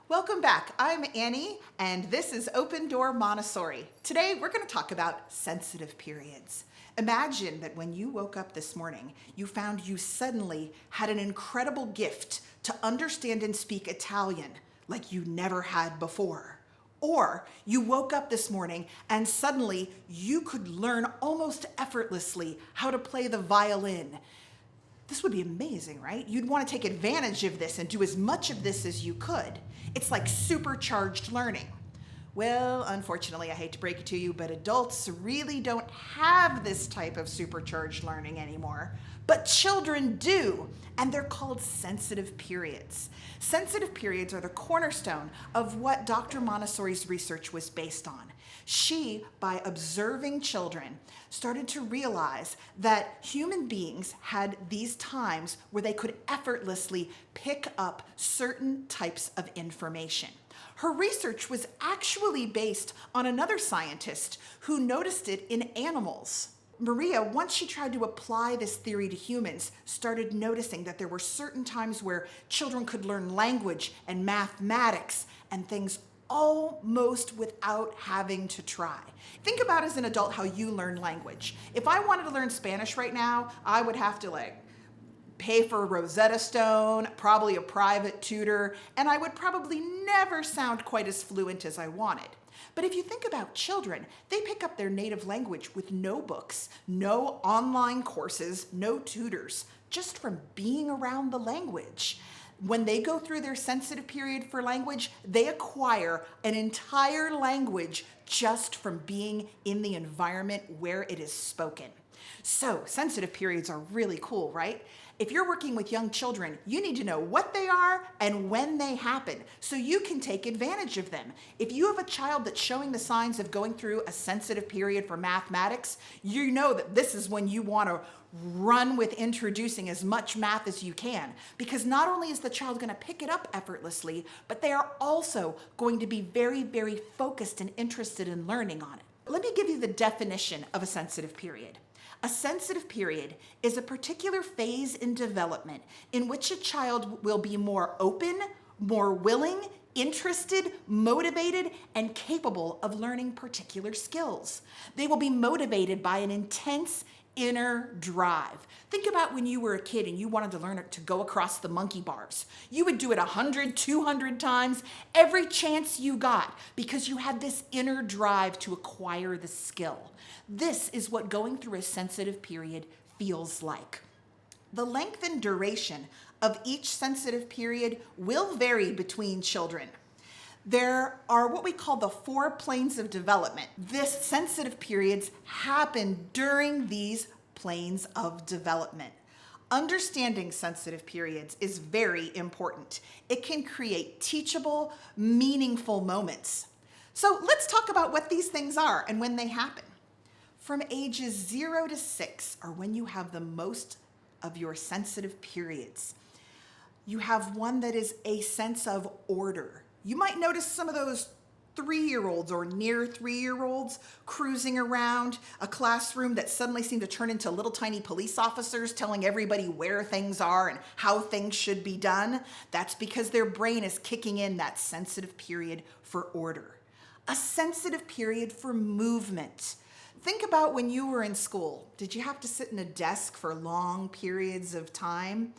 Welcome back. I'm Annie, and this is Open Door Montessori. Today, we're going to talk about sensitive periods. Imagine that when you woke up this morning, you found you suddenly had an incredible gift to understand and speak Italian like you never had before. Or you woke up this morning and suddenly you could learn almost effortlessly how to play the violin. This would be amazing, right? You'd want to take advantage of this and do as much of this as you could. It's like supercharged learning. Well, unfortunately, I hate to break it to you, but adults really don't have this type of supercharged learning anymore. But children do, and they're called sensitive periods. Sensitive periods are the cornerstone of what Dr. Montessori's research was based on. She, by observing children, started to realize that human beings had these times where they could effortlessly pick up certain types of information. Her research was actually based on another scientist who noticed it in animals. Maria, once she tried to apply this theory to humans, started noticing that there were certain times where children could learn language and mathematics and things almost without having to try. Think about as an adult how you learn language. If I wanted to learn Spanish right now, I would have to pay for a Rosetta Stone, probably a private tutor, and I would probably never sound quite as fluent as I wanted. But if you think about children, they pick up their native language with no books, no online courses, no tutors, just from being around the language. When they go through their sensitive period for language, they acquire an entire language just from being in the environment where it is spoken. So, sensitive periods are really cool, right? If you're working with young children, you need to know what they are and when they happen so you can take advantage of them. If you have a child that's showing the signs of going through a sensitive period for mathematics, you know that this is when you want to run with introducing as much math as you can, because not only is the child going to pick it up effortlessly, but they are also going to be very, very focused and interested in learning on it. Let me give you the definition of a sensitive period. A sensitive period is a particular phase in development in which a child will be more open, more willing, interested, motivated, and capable of learning particular skills. They will be motivated by an intense inner drive. Think about when you were a kid and you wanted to learn to go across the monkey bars. You would do it 100, 200 times, every chance you got, because you had this inner drive to acquire the skill. This is what going through a sensitive period feels like. The length and duration of each sensitive period will vary between children. There are what we call the 4 planes of development. This sensitive periods happen during these planes of development. Understanding sensitive periods is very important. It can create teachable, meaningful moments. So let's talk about what these things are and when they happen. From ages 0 to 6 are when you have the most of your sensitive periods. You have one that is a sense of order. You might notice some of those 3-year-olds or near 3-year-olds cruising around a classroom that suddenly seem to turn into little tiny police officers telling everybody where things are and how things should be done. That's because their brain is kicking in that sensitive period for order. A sensitive period for movement. Think about when you were in school. Did you have to sit in a desk for long periods of time?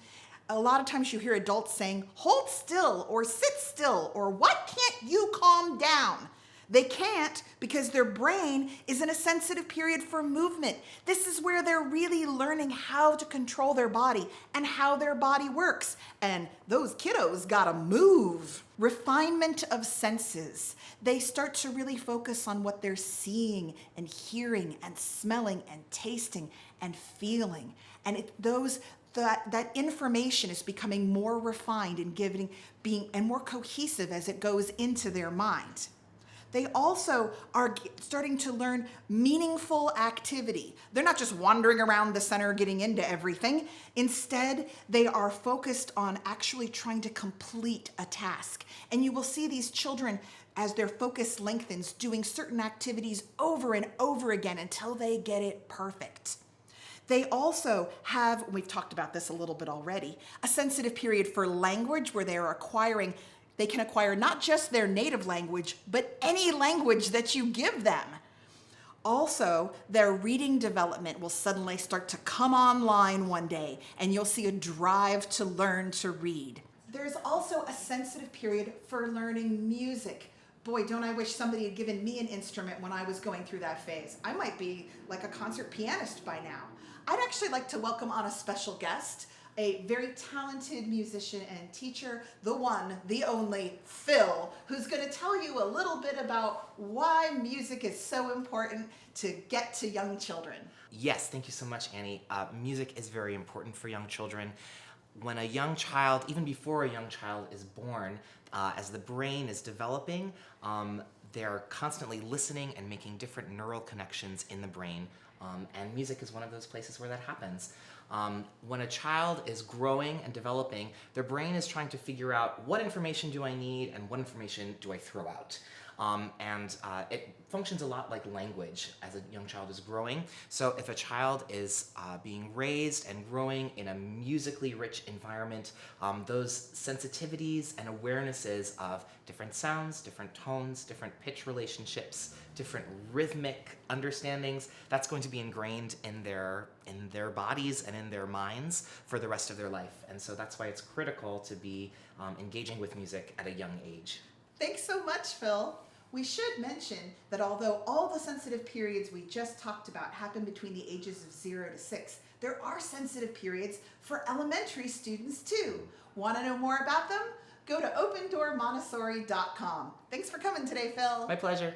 A lot of times you hear adults saying, hold still or sit still or why can't you calm down? They can't because their brain is in a sensitive period for movement. This is where they're really learning how to control their body and how their body works. And those kiddos gotta move. Refinement of senses. They start to really focus on what they're seeing and hearing and smelling and tasting and feeling. And that information is becoming more refined and being more cohesive as it goes into their mind. They also are starting to learn meaningful activity. They're not just wandering around the center getting into everything. Instead, they are focused on actually trying to complete a task. And you will see these children, as their focus lengthens, doing certain activities over and over again until they get it perfect. They also have, we've talked about this a little bit already, a sensitive period for language where they are acquiring they can acquire not just their native language, but any language that you give them. Also, their reading development will suddenly start to come online one day, and you'll see a drive to learn to read. There's also a sensitive period for learning music. Boy, don't I wish somebody had given me an instrument when I was going through that phase. I might be like a concert pianist by now. I'd actually like to welcome on a special guest, a very talented musician and teacher, the one, the only, Phil, who's going to tell you a little bit about why music is so important to get to young children. Yes, thank you so much, Annie. Music is very important for young children. When a young child, even before a young child is born, as the brain is developing, they're constantly listening and making different neural connections in the brain. And music is one of those places where that happens. When a child is growing and developing, their brain is trying to figure out what information do I need and what information do I throw out. It functions a lot like language as a young child is growing. So if a child is being raised and growing in a musically rich environment, those sensitivities and awarenesses of different sounds, different tones, different pitch relationships, different rhythmic understandings, that's going to be ingrained in their bodies and in their minds for the rest of their life. And so that's why it's critical to be engaging with music at a young age. Thanks so much, Phil. We should mention that although all the sensitive periods we just talked about happen between the ages of 0 to 6, there are sensitive periods for elementary students too. Want to know more about them? Go to opendoormontessori.com. Thanks for coming today, Phil. My pleasure.